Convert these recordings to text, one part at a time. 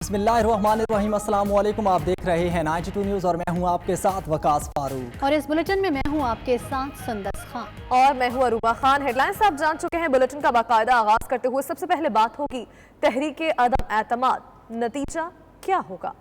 बिस्मिल्लाहिर्रहमानिर्रहीम, अस्सलाम वालेकुम। आप देख रहे हैं 92 न्यूज़ और मैं हूं आपके साथ वकास फारूक। और इस बुलेटिन में मैं हूं आपके साथ सुंदस खान और मैं हूं अरूबा खान। हेडलाइंस आप जान चुके हैं। बुलेटिन का बाकायदा आगाज करते हुए सबसे पहले बात होगी तहरीके अदम एतमाद, नतीजा क्या होगा।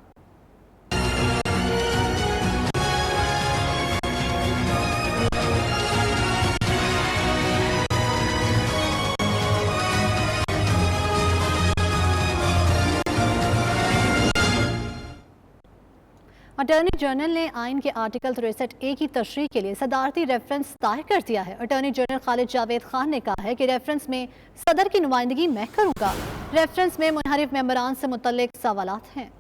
अटॉर्नी जनरल ने आइन के आर्टिकल 63A की तशरीह के लिए सदारती रेफरेंस दायर कर दिया है। अटॉर्नी जनरल खालिद जावेद खान ने कहा है कि रेफरेंस में सदर की नुमाइंदगी मैं करूंगा। रेफरेंस में मुनहरिफ मेंबरान से मुतल्लिक सवालात हैं।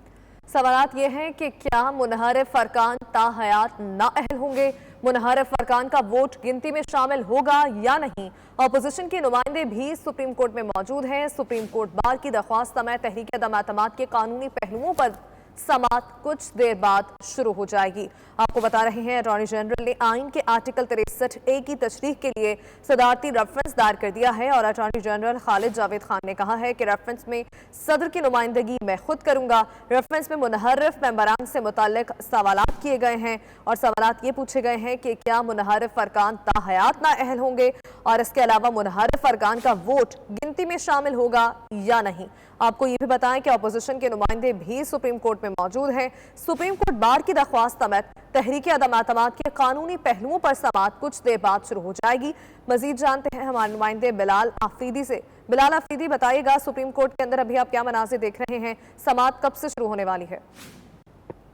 सवालात ये हैं कि क्या मुनहरिफ फरकान ताहयात नाअहल होंगे, मुनहरिफ फरकान का वोट गिनती में शामिल होगा या नहीं। अपोजिशन के नुमाइंदे भी सुप्रीम कोर्ट में मौजूद हैं। सुप्रीम कोर्ट बार की दरख्वास्त में तहरीक अदम एतमाद के कानूनी पहलुओं पर समात कुछ देर बाद शुरू हो जाएगी। आपको बता रहे हैं अटॉर्नी जनरल ने आइन के आर्टिकल 63A की तशरीह के लिए सदारती रेफरेंस दायर कर दिया है और अटॉर्नी जनरल खालिद जावेद खान ने कहा है कि रेफरेंस में सदर की नुमाइंदगी मैं खुद करूंगा। रेफरेंस में मुनहरिफ मेंबरान से मुताल्लिक सवालात किए गए हैं और सवालात ये पूछे गए हैं कि क्या मुनहरिफ फरकान ताहयात नाअहल होंगे और इसके अलावा मुनहरिफ फरकान का वोट गिनती में शामिल होगा या नहीं। आपको ये भी बताएं कि अपोजिशन के नुमाइंदे भी सुप्रीम कोर्ट में मौजूद हैं। सुप्रीम कोर्ट बार की दरख्वास्त समेत तहरीक अदम एतमाद के कानूनी पहलुओं पर समात कुछ देर बाद शुरू हो जाएगी। मजीद जानते हैं हमारे नुमाइंदे बिलाल आफरीदी से। बिलाल आफरीदी, बताइएगा सुप्रीम कोर्ट के अंदर अभी आप क्या मनाज़िर देख रहे हैं, समात कब से शुरू होने वाली है।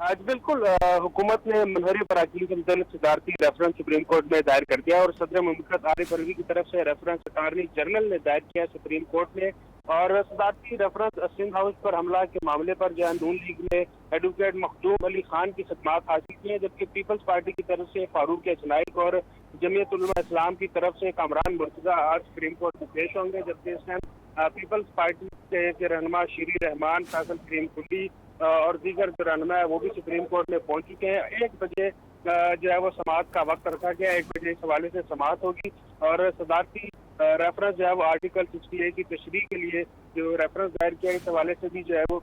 आज बिल्कुल हुकूमत ने मुनहरिफ अराकीन के मुतालिक सदारती रेफरेंस सुप्रीम कोर्ट में दायर कर दिया और सदर मुमलिकत आरिफ अलवी की तरफ से रेफरेंस अटॉर्नी जनरल ने दायर किया सुप्रीम कोर्ट में। और सदारती रेफरेंस सिंध हाउस पर हमला के मामले पर जो है नून लीग ने एडवोकेट मखदूम अली खान की खिदमात हासिल की है, जबकि पीपल्स पार्टी की तरफ से फारूक चनाइक और जमीयत उलमा इस्लाम की तरफ से कामरान मुर्तजा आज सुप्रीम कोर्ट में पेश होंगे। जबकि इस टाइम पीपल्स पार्टी के रहनुमा शीरी रहमान, फैसल करीम कुली और दीगर जो रहनुमा है वो भी सुप्रीम कोर्ट में पहुंच चुके हैं। 1 बजे जो है वो समात का वक्त रखा गया, 1 बजे इस हवाले से समात होगी और सदारती रेफरेंस जो है वो आर्टिकल 60A की तशरीह के लिए जो रेफरेंस दायर किया इस हवाले से भी जो है वो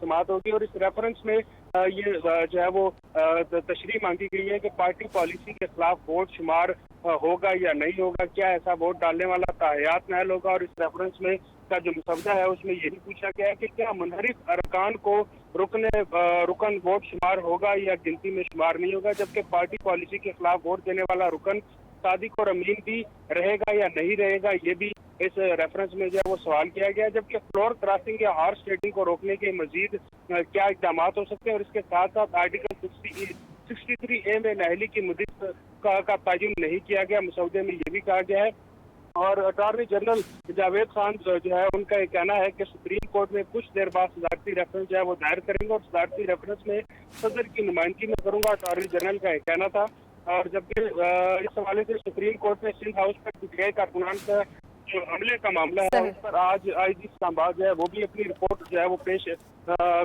समात होगी। और इस रेफरेंस में ये जो है वो तशरीह मांगी गई है कि पार्टी पॉलिसी के खिलाफ वोट शुमार होगा या नहीं होगा, क्या ऐसा वोट डालने वाला ताहयात नाअहल होगा। और इस रेफरेंस में का जो मुसवदा है उसमें यही पूछा गया है कि क्या मुनहरिफ अरकान को रुकन वोट शुमार होगा या गिनती में शुमार नहीं होगा, जबकि पार्टी पॉलिसी के खिलाफ वोट देने वाला रुकन सादिक और अमीन भी रहेगा या नहीं रहेगा, ये भी इस रेफरेंस में जो है वो सवाल किया गया है। जबकि फ्लोर क्रॉसिंग या हॉर्स ट्रेडिंग को रोकने के मजीद क्या इकदाम हो सकते हैं और इसके साथ साथ आर्टिकल 63A में नाअहली की मुद्दत का तयन नहीं किया गया, मसौदे में ये भी कहा गया है। और अटॉर्नी जनरल जावेद खान जो है उनका ये कहना है कि सुप्रीम कोर्ट में कुछ देर बाद सदारती रेफरेंस जो है वो दायर करेंगे और सदारती रेफरेंस में सदर की नुमाइंदगी में करूंगा, अटॉर्नी जनरल का ये कहना था। और जबकि इस हवाले से सुप्रीम कोर्ट में सिंध हाउस पर पीटीआई कारकुनान का जो हमले का मामला है उस पर आज आईजी इस्लामाबाद जो है वो भी अपनी रिपोर्ट जो है वो पेश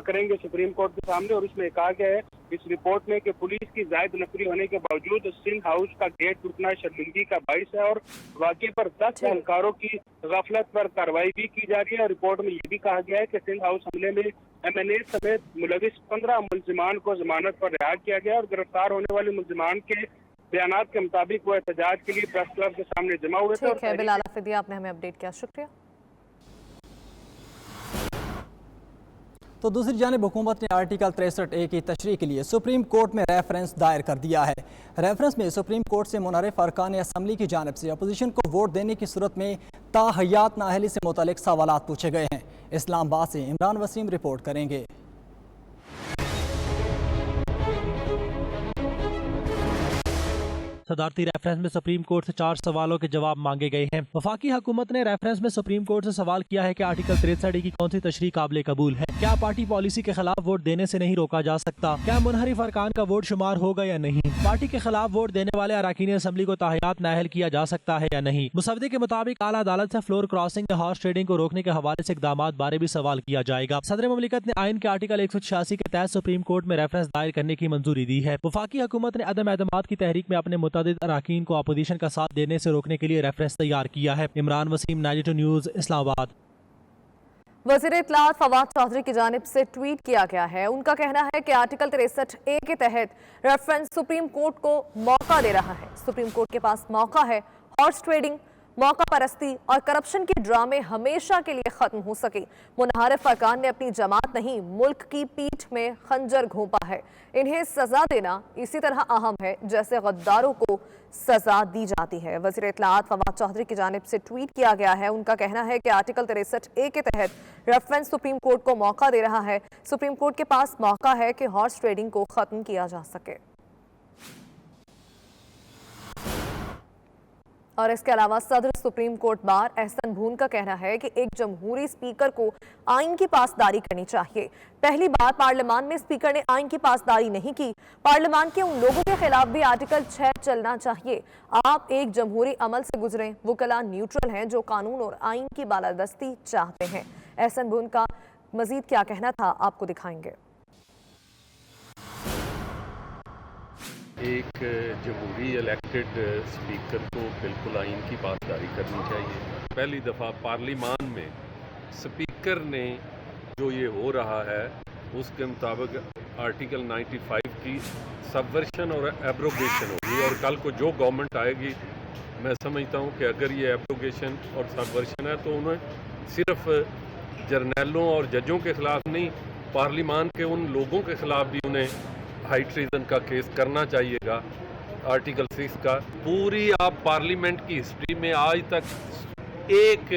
करेंगे सुप्रीम कोर्ट के सामने। और इसमें कहा गया है इस रिपोर्ट में कि पुलिस की जायद नफरी होने के बावजूद सिंध हाउस का गेट टूटना शर्मिंदगी का बाइस है और वाकई पर 10 एहलकारों की गफलत पर कार्रवाई भी की जा रही है। रिपोर्ट में ये भी कहा गया है कि सिंध हाउस हमले में MNA समेत मुलविस 15 मुलजिमान को जमानत पर रिहा किया गया और गिरफ्तार होने वाले मुलजिमान के बयानात के मुताबिक वो एहतजाज के लिए प्रेस क्लब के सामने जमा हुए थे। ठीक है बिलाल आफरीदी, आपने हमें अपडेट किया, शुक्रिया। तो दूसरी जानिब हुकूमत ने आर्टिकल 63A की तशरीह के लिए सुप्रीम कोर्ट में रेफरेंस दायर कर दिया है। रेफरेंस में सुप्रीम कोर्ट से मुनहरिफ अरकान असम्बली की जानिब से अपोजिशन को वोट देने की सूरत में ताहयात नाअहली से मुतालिक सवालात पूछे गए हैं। इस्लामाबाद से इमरान वसीम रिपोर्ट करेंगे। सदारती रेफरेंस में सुप्रीम कोर्ट से 4 सवालों के जवाब मांगे गए हैं। वफाकी हुकूमत ने रेफरेंस में सुप्रीम कोर्ट से सवाल किया है कि आर्टिकल 63A की कौन सी तशरीह काबिल कबूल है, क्या पार्टी पॉलिसी के खिलाफ वोट देने से नहीं रोका जा सकता, क्या मुनहरिफ अरकान का वोट शुमार होगा या नहीं, पार्टी के खिलाफ वोट देने वाले अरकान असम्बली को ताहयात नाअहल किया जा सकता है या नहीं। मुसवदे के मुताबिक आला अदालत से फ्लोर क्रॉसिंग या हॉर्स ट्रेडिंग को रोकने के हवाले से इकदाम बारे भी सवाल किया जाएगा। सदर मुमलिकत ने आइन के आर्टिकल 186 के तहत सुप्रीम कोर्ट में रेफरेंस दायर करने की मंजूरी दी है। वफाकी हुकूमत ने अदम एतमाद की तहरीक में अपने मुतअद्दिद अरकान को अपोजिशन का साथ देने से रोकने के लिए रेफरेंस तैयार किया है। इमरान वसीम, 92 न्यूज़, इस्लामाबाद। वज़ीर इत्तलात फवाद चौधरी की जानिब से ट्वीट किया गया है। उनका कहना है कि आर्टिकल 63A के तहत रेफरेंस सुप्रीम कोर्ट को मौका दे रहा है। सुप्रीम कोर्ट के पास मौका है हॉर्स ट्रेडिंग, मौका परस्ती और करप्शन के ड्रामे हमेशा के लिए खत्म हो सके। मुनहारिफ फरकान ने अपनी जमात नहीं, मुल्क की पीठ में खंजर घोंपा है। इन्हें सजा देना इसी तरह अहम है जैसे गद्दारों को सजा दी जाती है। वज़ीर इत्तलात फवाद चौधरी की जानिब से ट्वीट किया गया है। उनका कहना है कि आर्टिकल 63A के तहत रेफरेंस सुप्रीम कोर्ट को मौका दे रहा है। सुप्रीम कोर्ट के पास मौका है कि हॉर्स ट्रेडिंग को खत्म किया जा सके। और इसके अलावा सदर सुप्रीम कोर्ट बार एहसन भून का कहना है कि एक जमहूरी स्पीकर को आइन की पासदारी करनी चाहिए। पहली बार पार्लियामान में स्पीकर ने आइन की पासदारी नहीं की। पार्लियामान के उन लोगों के खिलाफ भी आर्टिकल 6 चलना चाहिए। आप एक जमहूरी अमल से गुजरें। वुकला न्यूट्रल हैं जो कानून और आइन की बालादस्ती चाहते हैं। एहसन भून का मजीद क्या कहना था आपको दिखाएंगे। एक जमहूरी इलेक्टेड स्पीकर को बिल्कुल आइन की पासदारी करनी चाहिए। पहली दफ़ा पार्लियामान में स्पीकर ने जो ये हो रहा है उसके मुताबिक आर्टिकल 95 की सबवर्शन और एब्रोगेशन होगी। और कल को जो गवर्नमेंट आएगी, मैं समझता हूँ कि अगर ये एब्रोगेशन और सबवर्शन है तो उन्हें सिर्फ जर्नैलों और जजों के ख़िलाफ़ नहीं, पार्लियामान के उन लोगों के ख़िलाफ़ भी उन्हें हाई ट्रीजन का केस करना चाहिएगा। आर्टिकल 6 का पूरी आप पार्लियामेंट की हिस्ट्री में आज तक एक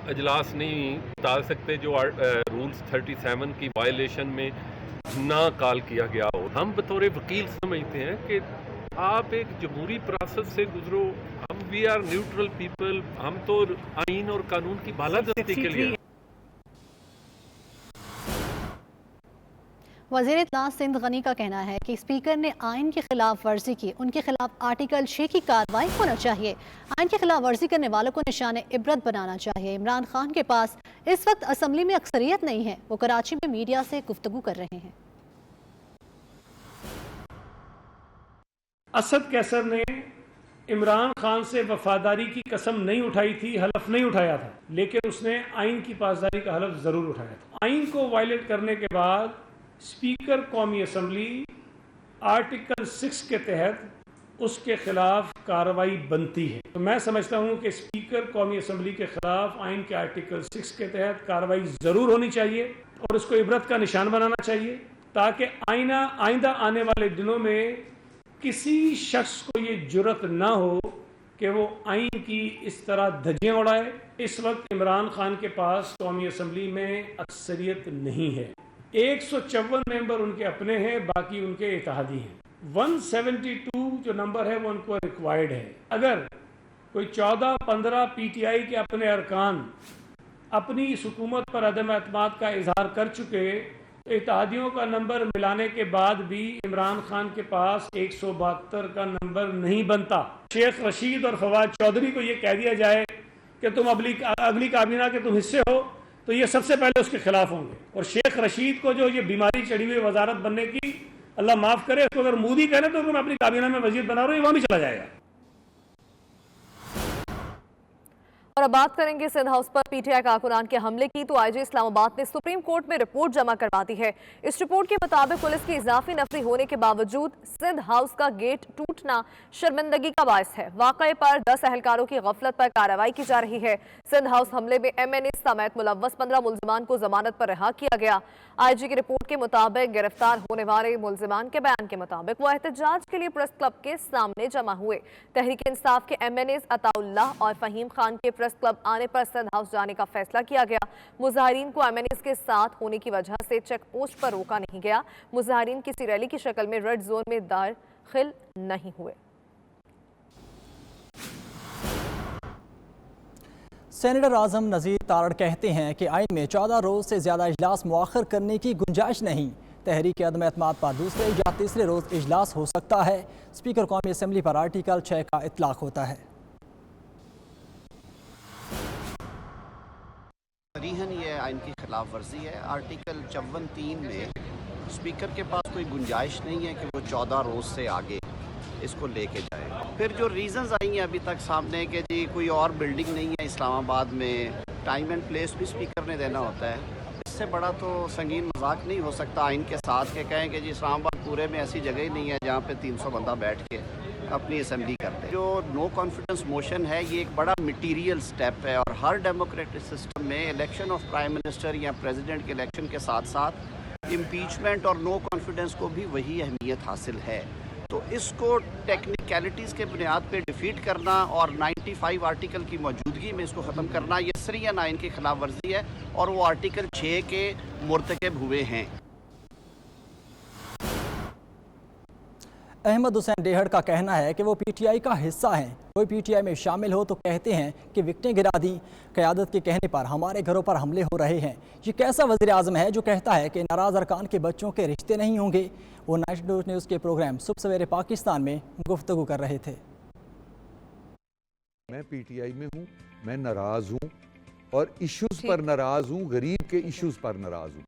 अजलास नहीं बता सकते जो रूल्स 37 की वायलेशन में ना कॉल किया गया हो। हम बतौर वकील समझते हैं कि आप एक जमहूरी प्रोसेस से गुजरो। हम वी आर न्यूट्रल पीपल, हम तो आइन और कानून की बालादस्ती के लिए। वज़ीर इत्तलात सिंध गनी का कहना है कि स्पीकर ने आइन की खिलाफ वर्जी की, उनके खिलाफ आर्टिकल 6 की कार्रवाई होना चाहिए। आइन की खिलाफ वर्जी करने वालों को निशाने इबरत बनाना चाहिए। इमरान खान के पास इस वक्त असम्बली में अक्सरियत नहीं है। वो कराची में मीडिया से गुफ्तगू कर रहे हैं। असद कैसर ने इमरान खान से वफादारी की कसम नहीं उठाई थी, हलफ नहीं उठाया था, लेकिन उसने आइन की पासदारी का हलफ जरूर उठाया था। आइन को वायलेट करने के बाद स्पीकर कौमी असम्बली आर्टिकल 6 के तहत उसके खिलाफ कार्रवाई बनती है। तो मैं समझता हूं कि स्पीकर कौमी असम्बली के खिलाफ आइन के आर्टिकल 6 के तहत कार्रवाई जरूर होनी चाहिए और उसको इबरत का निशान बनाना चाहिए, ताकि आइंदा आने वाले दिनों में किसी शख्स को ये जुर्रत ना हो कि वो आइन की इस तरह धज्जियां उड़ाए। इस वक्त इमरान खान के पास कौमी असम्बली में अक्सरियत नहीं है। 154 मेंबर उनके अपने हैं, बाकी उनके इत्तेहादी हैं। 172 जो नंबर है वो उनको रिक्वायर्ड है। अगर कोई 14-15 पीटीआई के अपने अरकान अपनी इस हुकूमत पर अदम एतमाद का इजहार कर चुके, तो इत्तेहादियों का नंबर मिलाने के बाद भी इमरान खान के पास 172 का नंबर नहीं बनता। शेख रशीद और फवाद चौधरी को ये कह दिया जाए कि तुम अगली काबीना के तुम हिस्से हो, तो ये सबसे पहले उसके खिलाफ होंगे। और शेख रशीद को जो ये बीमारी चढ़ी हुई वजारत बनने की, अल्लाह माफ करे, इसको अगर मोदी करे तो मैं अपनी काबीना में वजीर बना रहा हूँ, वहां भी चला जाएगा। और अब बात करेंगे सिंध हाउस पर पीटीआई कारकुनान के हमले की। तो आईजी इस्लामाबाद ने सुप्रीम कोर्ट में रिपोर्ट जमा करवा दी है। इस रिपोर्ट के मुताबिक पुलिस की इजाफी नफरी होने के बावजूद सिंध हाउस का गेट टूटना शर्मिंदगी का बायस है। वाकये पर 10 अहलकारों की गफलत पर कार्रवाई की जा रही है। सिंध हाउस हमले में MNA समेत मुलव्वस 15 मुलजिमान को जमानत पर रिहा किया गया। आईजी की रिपोर्ट के मुताबिक गिरफ्तार होने वाले मुलजिमान के बयान के मुताबिक वो एहतजाज के लिए प्रेस क्लब के सामने जमा हुए। तहरीक इंसाफ के MNAs अताउल्लाह और फहीम खान के प्रेस क्लब आने पर सिंध हाउस जाने का फैसला किया गया। मुजाहिरीन को MNAs के साथ होने की वजह से चेक पोस्ट पर रोका नहीं गया। मुजाहिरीन किसी रैली की शक्ल में रेड जोन में दाखिल नहीं हुए। सेनेटर आजम नज़ीर तारड़ कहते हैं कि आइन में 14 रोज़ से ज़्यादा इजलास मुआखर करने की गुंजाइश नहीं। तहरीक अदम एतमाद पर दूसरे या तीसरे रोज़ इजलास हो सकता है। स्पीकर कौमी असम्बली पर आर्टिकल 6 का इतलाक होता है। सरीहन ये आइन की खिलाफ वर्जी है। आर्टिकल 54(3) में स्पीकर के पास कोई गुंजाइश नहीं है कि वो 14 रोज़ से आगे इसको लेके जाए। फिर जो रीज़न्स आई हैं अभी तक सामने कि जी कोई और बिल्डिंग नहीं है इस्लामाबाद में, टाइम एंड प्लेस भी स्पीकर ने देना होता है। इससे बड़ा तो संगीन मजाक नहीं हो सकता आइन के साथ के कहें कि जी इस्लामाबाद पूरे में ऐसी जगह ही नहीं है जहाँ पे 300 बंदा बैठ के अपनी असेंबली करते हैं। जो नो कॉन्फिडेंस मोशन है ये एक बड़ा मटीरियल स्टेप है और हर डेमोक्रेटिक सिस्टम में इलेक्शन ऑफ प्राइम मिनिस्टर या प्रेसिडेंट के इलेक्शन के साथ साथ इम्पीचमेंट और नो कॉन्फिडेंस को भी वही अहमियत हासिल है। तो इसको टेक्निकलिटीज़ के बुनियाद पे डिफीट करना और 95 आर्टिकल की मौजूदगी में इसको ख़त्म करना ये सरियन आइन की खिलाफ वर्जी है और वो आर्टिकल 6 के मुर्तकब हुए हैं। अहमद हुसैन डेहड़ का कहना है कि वो पीटीआई का हिस्सा हैं। कोई पीटीआई में शामिल हो तो कहते हैं कि विकटें गिरा दी। क़यादत के कहने पर हमारे घरों पर हमले हो रहे हैं। ये कैसा वज़ीर आज़म है जो कहता है कि नाराज़ अरकान के बच्चों के रिश्ते नहीं होंगे। वो नेशनल न्यूज़ के प्रोग्राम सुबह सवेरे पाकिस्तान में गुफ्तगू कर रहे थे। मैं पीटीआई में हूँ, मैं नाराज़ हूँ और इश्यूज़ पर नाराज़ हूँ, गरीब के इश्यूज़ पर नाराज़ हूँ।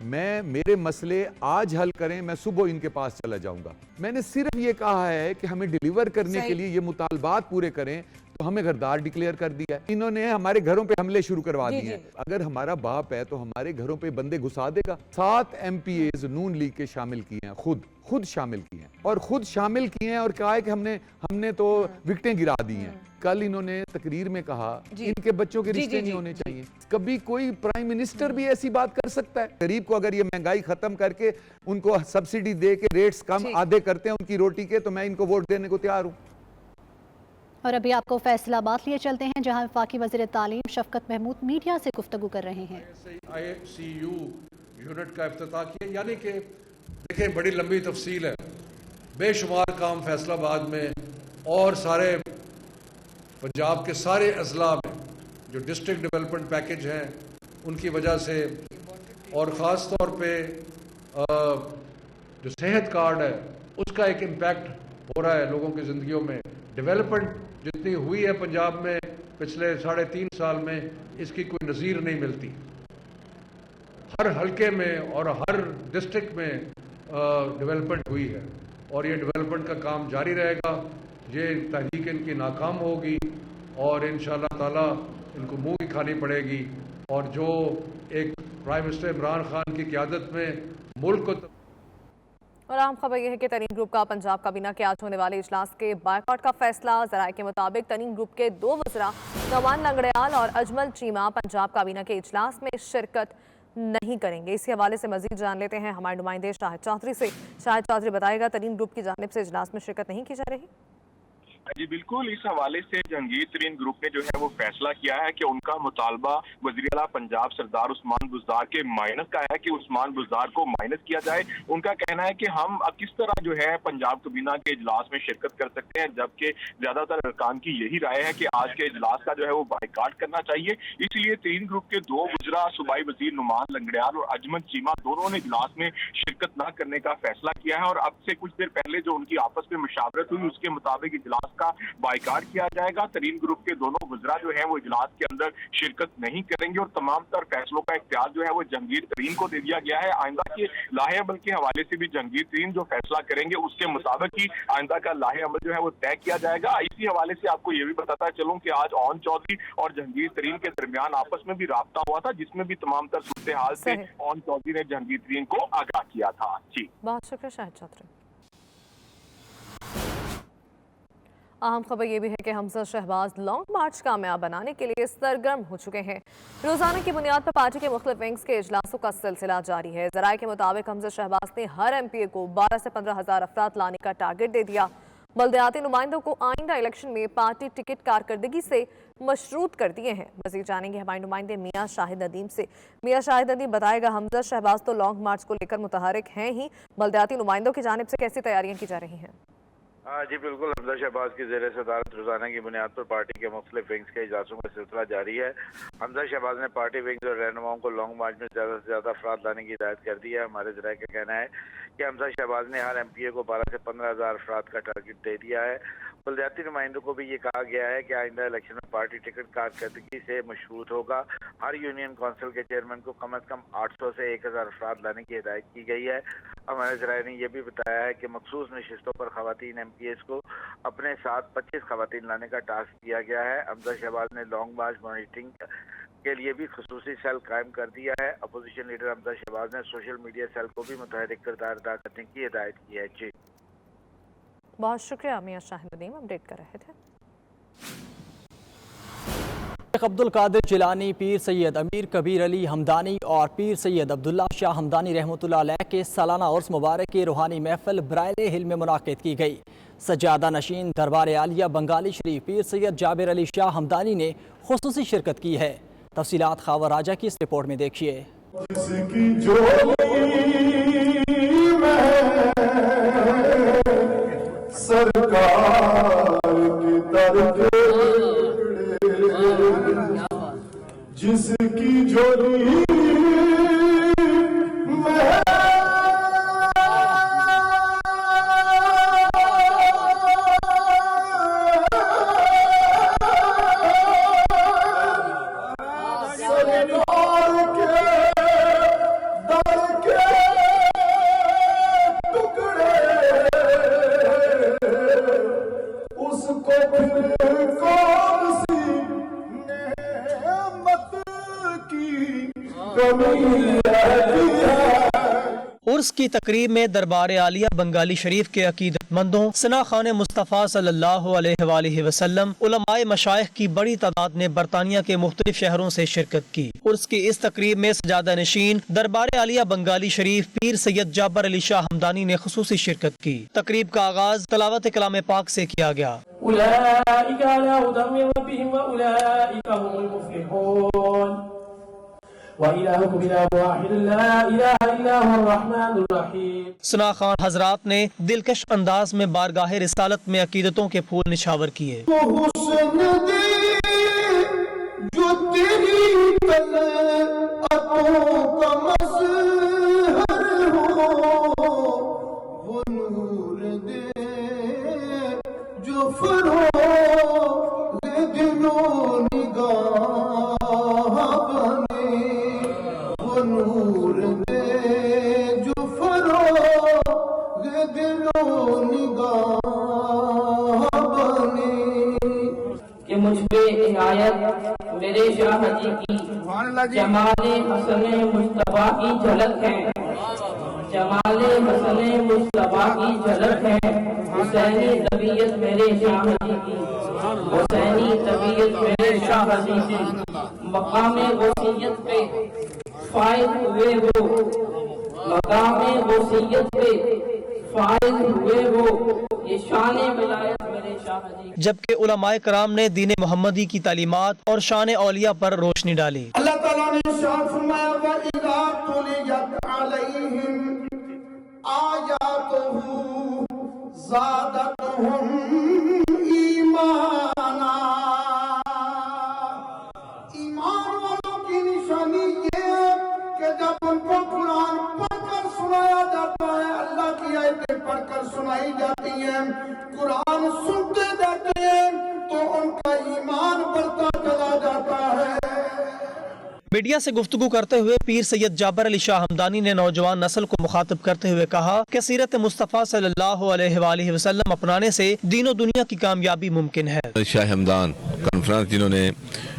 मैं मेरे मसले आज हल करें, मैं सुबह इनके पास चला जाऊंगा। मैंने सिर्फ ये कहा है कि हमें डिलीवर करने के लिए ये मुतालबात पूरे करें, तो हमें गद्दार डिक्लेयर कर दिया है। इन्होंने हमारे घरों पे हमले शुरू करवा दिए हैं। अगर हमारा बाप है तो हमारे घरों पे बंदे घुसा देगा। 7 MPAs नून लीग के शामिल किए हैं, खुद शामिल किए हैं और खुद शामिल किए हैं और कहा है कि हमने तो विकटें गिरा दी हैं। कल इन्होंने तकरीर में कहा इनके बच्चों के रिश्ते नहीं होने चाहिए। कभी कोई प्राइम मिनिस्टर भी ऐसी बात कर सकता है? गरीब को अगर ये महंगाई खत्म करके उनको सब्सिडी दे के रेट्स कम आधे करते हैं उनकी रोटी के, तो मैं इनको वोट देने को तैयार हूँ। और अभी आपको फैसलाबाद लिए चलते हैं जहां वफाकी वज़ीर तालीम शफकत महमूद मीडिया से गुफ्तगू कर रहे हैं। ICU यूनिट का इफ्तिताह किया, यानी कि देखें बड़ी लंबी तफसील है, बेशुमार काम फैसलाबाद में और सारे पंजाब के सारे अजला में जो डिस्ट्रिक्ट डेवलपमेंट पैकेज हैं उनकी वजह से, और ख़ास तौर पे जो सेहत कार्ड है उसका एक इम्पैक्ट हो रहा है लोगों की ज़िंदगियों में। डेवलपमेंट जितनी हुई है पंजाब में पिछले 3.5 साल में, इसकी कोई नज़ीर नहीं मिलती। हर हलके में और हर डिस्ट्रिक्ट में डेवलपमेंट हुई है और ये डेवलपमेंट का काम जारी रहेगा। ये तहरीक इनकी नाकाम होगी और इंशाअल्लाह ताला इनको मुंह की खानी पड़ेगी। और जो एक प्राइम मिनिस्टर इमरान खान की क़यादत में मुल्क को। और आम खबर यह है कि तरीन ग्रुप का पंजाब काबीना के आज होने वाले इजलास के बायकॉट का फैसला। ज़राए के मुताबिक तरीन ग्रुप के 2 वज़रा नवान लंगड़ियाल और अजमल चीमा पंजाब काबीना के इजलास में शिरकत नहीं करेंगे। इसी हवाले से मजीद जान लेते हैं हमारे नुमाइंदे शाहिद चौधरी से। शाहिद चौधरी बताएगा तरीन ग्रुप की जानिब से इजलास में शिरकत नहीं की जा रही। जी बिल्कुल, इस हवाले से जहांगीर तरीन ग्रुप ने जो है वो फैसला किया है कि उनका मुतालबा वज़ीर आला पंजाब सरदार उस्मान बुज़दार के माइनस का है कि उस्मान बुज़दार को माइनस किया जाए। उनका कहना है कि हम किस तरह जो है पंजाब काबीना के इजलास में शिरकत कर सकते हैं, जबकि ज्यादातर अरकान की यही राय है कि आज के इजलास का जो है वो बाइकाट करना चाहिए। इसलिए तरीन ग्रुप के 2 वज़रा सूबाई वज़ीर नुमान लंगड़ियाल और अजमल चीमा दोनों ने इजलास में शिरकत न करने का फैसला किया है। और अब से कुछ देर पहले जो उनकी आपस में मुशावरत हुई उसके मुताबिक इजलास का बाइकाट किया जाएगा। तरीन ग्रुप के दोनों वज़रा जो है वो इजलास के अंदर शिरकत नहीं करेंगे और तमाम तर फैसलों का इख्तियार जो है वो जहांगीर तरीन को दे दिया गया है। आइंदा के लाहे अमल के हवाले से भी जहांगीर तरीन जो फैसला करेंगे उसके मुताबिक ही आइंदा का लाहे अमल जो है वो तय किया जाएगा। इसी हवाले से आपको ये भी बताता चलूं कि आज ओन चौधरी और जहांगीर तरीन के दरमियान आपस में भी राब्ता हुआ था, जिसमें भी तमाम तर सूरत हाल से ओन चौधरी ने जहांगीर तरीन को आगाह किया था। जी बहुत शुक्रिया शाहिद चौधरी। अहम खबर यह भी है कि हमजा शहबाज लॉन्ग मार्च कामयाब बनाने के लिए सरगर्म हो चुके हैं। रोजाना की बुनियाद पर पार्टी के मुख्तलिफ विंग्स के इजलासों का सिलसिला जारी है। ज़राए के मुताबिक हमजा शहबाज ने हर MPA को 12 से 15 हज़ार अफराद लाने का टारगेट दे दिया। बल्दियाती नुमाइंदों को आइंदा इलेक्शन में पार्टी टिकट कारकर्दगी से मशरूत कर दिए हैं। मजीद जानेंगे हमारे नुमाइंदे मियाँ शाहिद नदीम से। मियाँ शाहिद नदीम बताएगा, हमजा शहबाज तो लॉन्ग मार्च को लेकर मुतहरिक हैं ही, बल्दियाती नुमाइंदों की जानिब से कैसी तैयारियां की जा रही हैं? जी बिल्कुल, हमजा शहबाज की ज़ेर सदारत रोजाना की बुनियाद पर पार्टी के मुख्तलिफ विंग्स के इजलासों का सिलसिला जारी है। हमजा शहबाज ने पार्टी विंग्स और रहनुमाओं को लॉन्ग मार्च में ज़्यादा से ज़्यादा अफराद लाने की हिदायत कर दी है। हमारे ज़राए का कहना है कि हमजा शहबाज ने हर MPA को 12 से 15 हज़ार अफराद का टारगेट दे दिया है। बल्दियाती नुमाइंदों को भी ये कहा गया है कि आइंदा इलेक्शन में पार्टी टिकट कारकर्दगी से मशरूत होगा। हर यूनियन काउंसिल के चेयरमैन को कम अज़ कम 800 से 1000 अफराद लाने की हिदायत की गई है। हमारे ज़राए ने यह भी बताया है कि मखसूस नशिस्तों पर ख़वातीन MPAs को अपने साथ 25 ख़वातीन लाने का टास्क दिया गया है। हमजा शहबाज ने लॉन्ग मार्च मॉनिटरिंग کے لیے بھی خصوصی سیل قائم کر دیا ہے. اپوزیشن لیڈر حمزہ شہباز نے سوشل میڈیا سیل کو بھی متحرک کردار ادا کرنے کی ہدایت کی ہے. جی بہت شکریہ میاں شاہ ندیم، اپڈیٹ کر رہے تھے. شیخ عبد القادر جیلانی، پیر سید امیر کبیر علی ہمدانی اور پیر سید عبداللہ شاہ ہمدانی رحمۃ اللہ علیہ کے سالانہ عرس مبارک کی روحانی محفل برائل ہل میں منعقد کی گئی. سجادہ نشین دربار عالیہ بنگالی شریف پیر سید جابر علی شاہ ہمدانی نے خصوصی شرکت کی ہے. تفصیلات خاور راجہ کی اس رپورٹ میں دیکھیے. جس کی جوڑی عرس کی تقریب میں دربار عالیہ بنگالی شریف کے عقیدت مندوں، ثنا خان مصطفیٰ صلی اللہ علیہ وآلہ وسلم، علماء مشائخ کی بڑی تعداد نے برطانیہ کے مختلف شہروں سے شرکت کی. عرس کی اس تقریب میں سجادہ نشین دربار عالیہ بنگالی شریف پیر سید جابر علی شاہ ہمدانی نے خصوصی شرکت کی. تقریب کا آغاز تلاوت کلام پاک سے کیا گیا. اولئک علی ھدی من ربہم واولئک هم المفلحون وَإِلَٰهُكُمْ إِلَٰهٌ وَاحِدٌ لَا إِلَٰهَ إِلَّا هُوَ الرَّحْمَٰنُ الرَّحِيمُ. ثنا خان حضرات نے دلکش انداز میں بارگاہ رسالت میں عقیدتوں کے پھول نچھاور کیے. وہ حسن دے جو تیری طلعتوں کا مظہر ہو، وہ نور دے جو فروغ دل و نگاہ بنے، وہ نور دے جو فروغ دل و نگاہ بنے. کہ مجھ پہ عنایت میرے شاہ جی کی جمال حسن مصطفیٰ کی جھلک ہے، جمال حسن مصطفیٰ کی جھلک ہے. حسینی طبیعت میرے شاہ جی کی، حسینی طبیعت میرے شاہ جی کی. مقام وصیت پہ فائز ہوئے وہ، مقام وصیت پہ فائز ہوئے وہ، یہ شان ولایت میرے شاہ جی. جبکہ علماء کرام نے دین محمدی کی تعلیمات اور شان اولیاء پر روشنی ڈالی. اللہ تعالیٰ نے ارشاد فرمایا وَإِذَا تُلِيَتْ عَلَيْهِمْ آيَاتُهُ زَادَتْهُمْ ایمانا. ایمان والوں کی نشانی یہ ہے کہ جب ان کو قرآن پڑھ کر سنایا جاتا ہے، اللہ کی آیتیں پڑھ کر سنائی جاتی ہیں، قرآن سنتے جاتے ہیں، تو ان کا ایمان بڑھتا چلا جاتا ہے. میڈیا سے گفتگو کرتے ہوئے پیر سید جابر علی شاہ ہمدانی نے نوجوان نسل کو مخاطب کرتے ہوئے کہا کہ سیرت مصطفیٰ صلی اللہ علیہ وآلہ وسلم اپنانے سے دین و دنیا کی کامیابی ممکن ہے. شاہ ہمدان کانفرنس جنہوں نے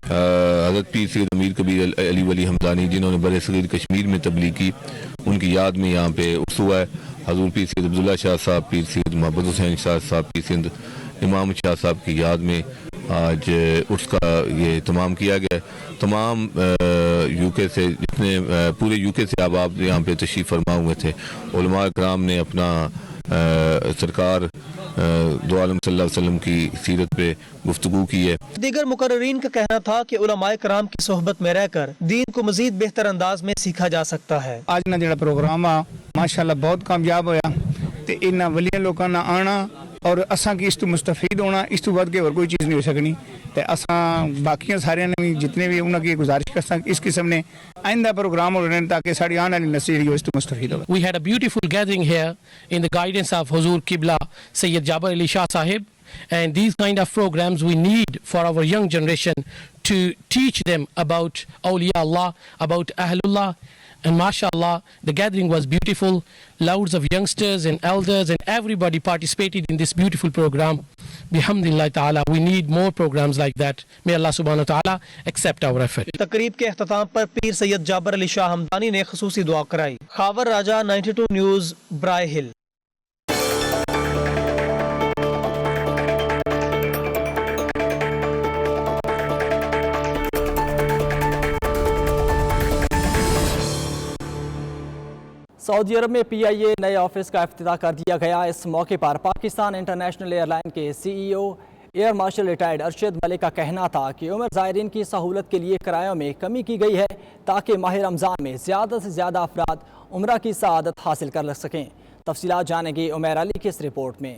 حضرت پیر سید امیر کبیر علی ولی ہمدانی جنہوں نے بر صغیر کشمیر میں تبلیغ کی، ان کی یاد میں یہاں پہ عرس ہوا ہے. حضور پیر سید عبداللہ شاہ صاحب، پیر سید محمد حسین شاہ صاحب، پیر سید امام شاہ صاحب کی یاد میں آج عرس کا یہ اہتمام کیا گیا ہے. تمام یو کے سے جتنے پورے یو کے سے احباب یہاں پہ تشریف فرما ہوئے تھے. علماء کرام نے اپنا سرکار دو عالم صلی اللہ علیہ وسلم کی سیرت پہ گفتگو کی ہے. دیگر مقررین کا کہنا تھا کہ علماء کرام کی صحبت میں رہ کر دین کو مزید بہتر انداز میں سیکھا جا سکتا ہے. آج نا جڑا پروگرام آ ماشاءاللہ بہت کامیاب ہویا تے انہاں ولیاں لوکاں نہ آنا اور اساں کی اس تو مستفید ہونا، اس تو بعد کے اور کوئی چیز نہیں ہو سکنی. تے اساں باقیاں سارے نے بھی جتنے بھی انہاں کی گزارش کرساں اس قسم نے آئندہ پروگرام ہو رہے ہیں تاکہ ساری آنے والی نسل اس تو مستفید ہو. We had a beautiful gathering here in the guidance of Huzur Qibla Sayyid Jabar Ali Shah Sahib, and these kind of programs we need for our young generation to teach them about Awliya Allah, about Ahlullah. And mashallah, the gathering was beautiful. Loads of youngsters and elders and everybody participated in this beautiful program. bihamdillah ta'ala, we need more programs like that. May Allah subhanahu wa ta'ala accept our effort. تقریب کے اختتام پر پیر سید جابر علی شاہ ہمدانی نے خصوصی دعا کرائی. خاور راجہ 92 news برائے ہل. سعودی عرب میں پی آئی اے نئے آفس کا افتتاح کر دیا گیا. اس موقع پر پاکستان انٹرنیشنل ایئر لائن کے سی ای او air marshal retired Arshad Malik کا کہنا تھا کہ عمر زائرین کی سہولت کے لیے کرایوں میں کمی کی گئی ہے تاکہ ماہ رمضان میں زیادہ سے زیادہ افراد عمرہ کی سعادت حاصل کر سکیں. تفصیلات جانیں گے عمیر علی کی اس رپورٹ میں.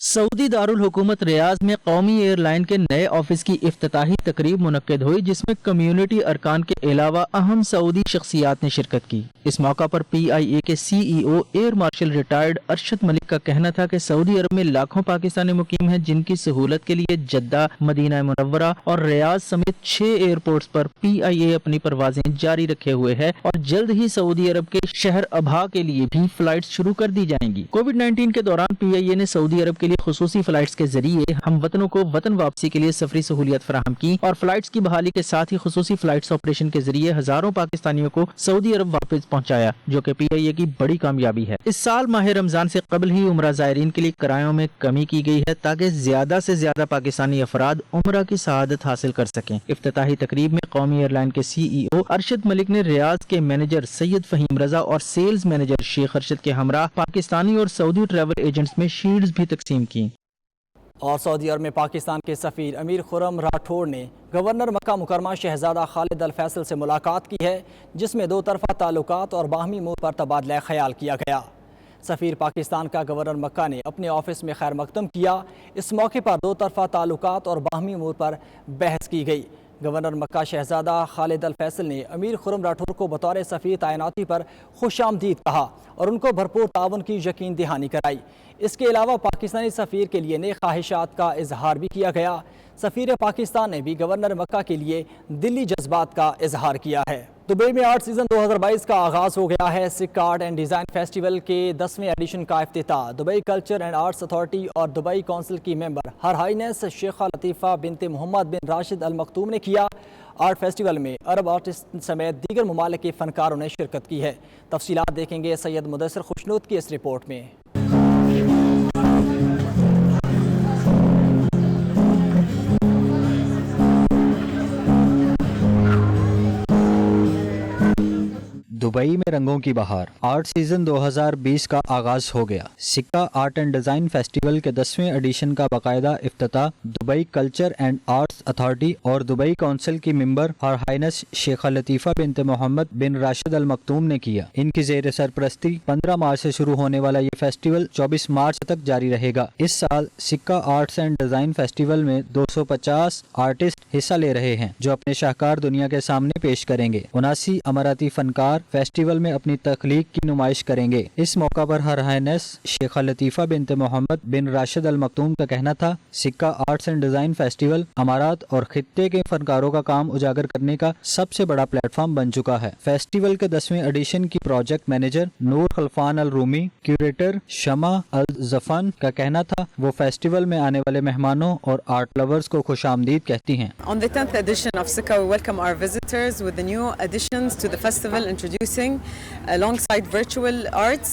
سعودی دارالحکومت ریاض میں قومی ایئر لائن کے نئے آفس کی افتتاحی تقریب منعقد ہوئی جس میں کمیونٹی ارکان کے علاوہ اہم سعودی شخصیات نے شرکت کی. اس موقع پر پی آئی اے کے سی ای او air marshal retired Arshad Malik کا کہنا تھا کہ سعودی عرب میں لاکھوں پاکستانی مقیم ہیں جن کی سہولت کے لیے جدہ، مدینہ منورہ اور ریاض سمیت 6 ایئرپورٹس پر پی آئی اے اپنی پروازیں جاری رکھے ہوئے ہے اور جلد ہی سعودی عرب کے شہر ابہا کے لیے بھی فلائٹس شروع کر دی جائیں گی. کووڈ-19 کے دوران پی آئی اے نے سعودی عرب کے لیے خصوصی فلائٹس کے ذریعے ہم وطنوں کو وطن واپسی کے لیے سفری سہولیت فراہم کی اور فلائٹس کی بحالی کے ساتھ ہی خصوصی فلائٹس آپریشن کے ذریعے ہزاروں پاکستانیوں کو سعودی عرب واپس پہنچایا جو کہ پی آئی اے کی بڑی کامیابی ہے. اس سال ماہ رمضان سے قبل ہی عمرہ زائرین کے لیے کرایوں میں کمی کی گئی ہے تاکہ زیادہ سے زیادہ پاکستانی افراد عمرہ کی سعادت حاصل کر سکیں. افتتاحی تقریب میں قومی ایئر لائن کے سی ای او ارشد ملک نے ریاض کے مینیجر سید فہیم رضا اور سیلز مینیجر شیخ ارشد کے ہمراہ پاکستانی اور سعودی ٹریول ایجنٹس میں شیلڈز بھی تقسیم کی. اور سعودی عرب میں پاکستان کے سفیر امیر خرم راٹھوڑ نے گورنر مکہ مکرمہ شہزادہ خالد الفیصل سے ملاقات کی ہے جس میں دو طرفہ تعلقات اور باہمی امور پر تبادلہ خیال کیا گیا. سفیر پاکستان کا گورنر مکہ نے اپنے آفس میں خیر مقدم کیا. اس موقع پر دو طرفہ تعلقات اور باہمی امور پر بحث کی گئی. گورنر مکہ شہزادہ خالد الفیصل نے امیر خرم راٹھوڑ کو بطور سفیر تعیناتی پر خوش آمدید کہا اور ان کو بھرپور تعاون کی یقین دہانی کرائی. اس کے علاوہ پاکستانی سفیر کے لیے نیک خواہشات کا اظہار بھی کیا گیا. سفیر پاکستان نے بھی گورنر مکہ کے لیے دلی جذبات کا اظہار کیا ہے. دبئی میں آرٹ سیزن 2022 کا آغاز ہو گیا ہے. سکہ آرٹ اینڈ ڈیزائن فیسٹیول کے 10ویں ایڈیشن کا افتتاح Dubai culture and arts authority اور دبئی کونسل کی ممبر ہر ہائنس شیخہ لطیفہ بنت محمد بن راشد المختوم نے کیا. آرٹ فیسٹیول میں عرب آرٹسٹ سمیت دیگر ممالک کے فنکاروں نے شرکت کی ہے. تفصیلات دیکھیں گے سید مدثر خوشنود کی اس رپورٹ میں. دبئی میں رنگوں کی بہار آرٹ سیزن 2020 کا آغاز ہو گیا. سکہ آرٹ اینڈ ڈیزائن فیسٹیول کے 10ویں ایڈیشن کا باقاعدہ افتتاح Dubai culture and arts authority اور دبئی کونسل کی ممبر ہر ہائنس شیخہ لطیفہ بنت محمد بن راشد المختوم نے کیا. ان کی زیر سرپرستی 15 مارچ سے شروع ہونے والا یہ فیسٹیول 24 مارچ تک جاری رہے گا. اس سال سکہ آرٹس اینڈ ڈیزائن فیسٹیول میں 250 آرٹسٹ حصہ لے رہے ہیں جو اپنے شاہکار دنیا کے سامنے پیش کریں گے. 79 اماراتی فنکار فیسٹیول میں اپنی تخلیق کی نمائش کریں گے. اس موقع پر ہر ہائنس شیخہ لطیفہ بنت محمد بن راشد المختوم کا کہنا تھا سکہ آرٹس اینڈ ڈیزائن فیسٹیول امارات اور خطے کے فنکاروں کا کام اجاگر کرنے کا سب سے بڑا پلیٹ فارم بن چکا ہے. فیسٹیول کے 10ویں ایڈیشن کی پروجیکٹ مینیجر نور خلفان الرومی کیوریٹر شمع الزفن کا کہنا تھا وہ فیسٹیول میں آنے والے مہمانوں اور آرٹ لورز کو خوش آمدید کہتی ہیں. On the 10th edition of Sikha, we welcome our visitors with the new additions to the festival, introducing alongside virtual arts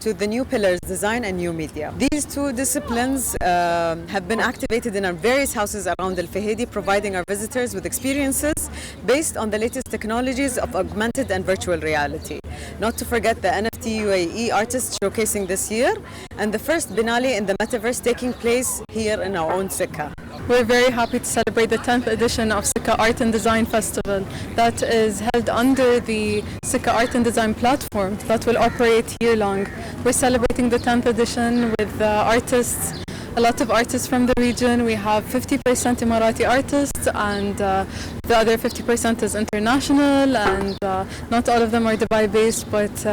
to the new pillars, design and new media. These two disciplines have been activated in our various houses around Al Fahedi, providing our visitors with experiences based on the latest technologies of augmented and virtual reality. Not to forget the NFT UAE artists showcasing this year and the first Binali in the metaverse taking place here in our own Sikha. We're very happy to celebrate the 10th edition of Sikha Art and Design Festival that is held under the Sikha Art and Design platform that will operate year long. We're celebrating the 10th edition with artists, a lot of artists from the region. We have 50% Emirati artists and the other 50% is international, and not all of them are Dubai based, but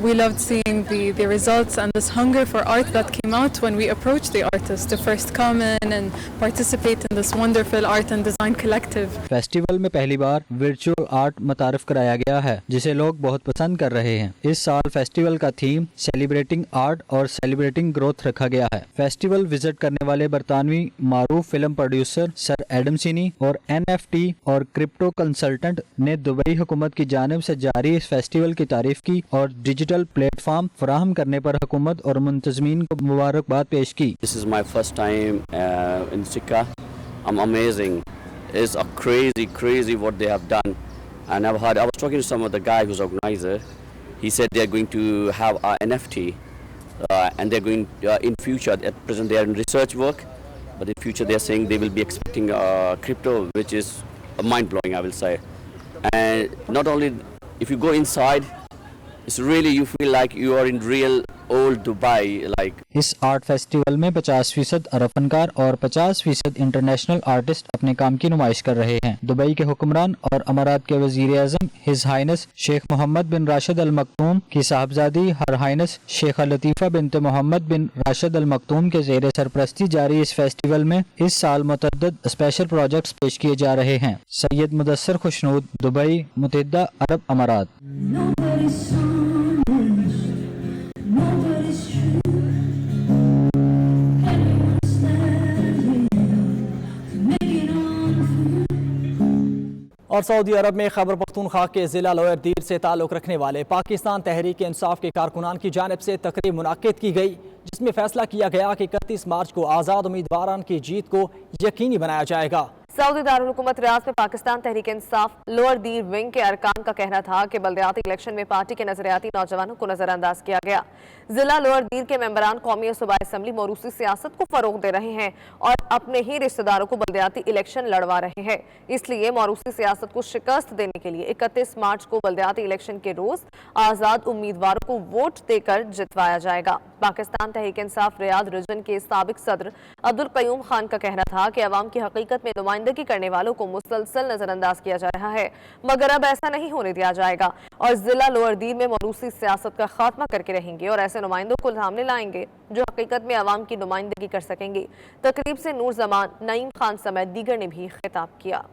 we loved seeing the results and this hunger for art that came out when we approached the artists to first come in and participate in this wonderful art and design collective. Festival में पहली बार virtual art मुतारफ कराया गया है जिसे लोग बहुत पसंद कर रहे हैं। इस साल फेस्टिवल का थीम सेलिब्रेटिंग आर्ट और सेलिब्रेटिंग ग्रोथ रखा गया है। फेस्टिवल विजिट करने वाले बरतानवी मारूफ फिल्म प्रोड्यूसर सर एडम सिनी और NFT और क्रिप्टो कंसल्टेंट ने दुबई हुकूमत की जानिब से जारी इस फेस्टिवल की तारीफ की और डिजिटल प्लेटफॉर्म फराहम करने पर हुकूमत और मुंतज़मीन को मुबारकबाद पेश की। This is my first time in Sikka. I'm amazing. It's a crazy what they have done. And I was talking to some of the guy who's organizer. He said they're going to have NFT and they're going in future, at present they are in research work, but in future they're saying they will be expecting crypto, which is mind-blowing, I will say. And not only, if you go inside, it's really, you feel like you are in real old Dubai. Like इस art festival में 50% अरब फनकार और 50% international artist अपने काम की नुमाइश कर रहे हैं। दुबई के हुक्मरान और अमारात के वजीर आज़म हिज हाइनेस शेख मोहम्मद बिन राशिद अल मकतूम की साहबजादी हर हाइनेस शेख लतीफ़ा बिनत मोहम्मद बिन राशिद अल मकतूम के ज़ेर सरपरस्ती जारी इस फेस्टिवल में इस साल मुतअद्दिद स्पेशल प्रोजेक्ट्स पेश किए जा रहे हैं। सैयद मुदस्सर खुशनूद, दुबई, मुत्तहिदा अरब अमारात। और सऊदी अरब में खैबर पख्तूनख्वा के ज़िला लोअर दीर से ताल्लुक़ रखने वाले पाकिस्तान तहरीक इंसाफ के कारकुनान की जानिब से तकरीब मुनाकिद की गई जिसमें फैसला किया गया कि 31 मार्च को आज़ाद उम्मीदवारान की जीत को यकीनी बनाया जाएगा। सऊदी दारुल हुकूमत रियाद में पाकिस्तान तहरीक इंसाफ लोअर दीर विंग के अरकान का कहना था कि बल्दियाती इलेक्शन में पार्टी के नजरियाती नौजवानों को नजरअंदाज किया गया। जिला लोअर दीर के मेंबरान कौमी और सूबाई असम्बली मौरूसी सियासत को फरोग दे रहे हैं और अपने ही रिश्तेदारों को बल्दियाती इलेक्शन लड़वा रहे हैं। इसलिए मौरूसी सियासत को शिकस्त देने के लिए 31 मार्च को बल्दियाती इलेक्शन के रोज आज़ाद उम्मीदवारों को वोट देकर जितवाया जाएगा। पाकिस्तान तहरीक इंसाफ रियाद रीजन के साबिक सदर अब्दुल कयूम खान का कहना था कि अवाम की हकीकत में नुमाइंदगी करने वालों को मुसलसल नजरअंदाज किया जा रहा है, मगर अब ऐसा नहीं होने दिया जाएगा और जिला लोअर दीर में मौरूसी सियासत का खात्मा करके रहेंगे और ऐसे नुमाइंदों को सामने लाएंगे जो हकीकत में अवाम की नुमाइंदगी कर सकेंगे। तकरीब से नूर जमान, नईम खान समेत दीगर ने भी खिताब किया।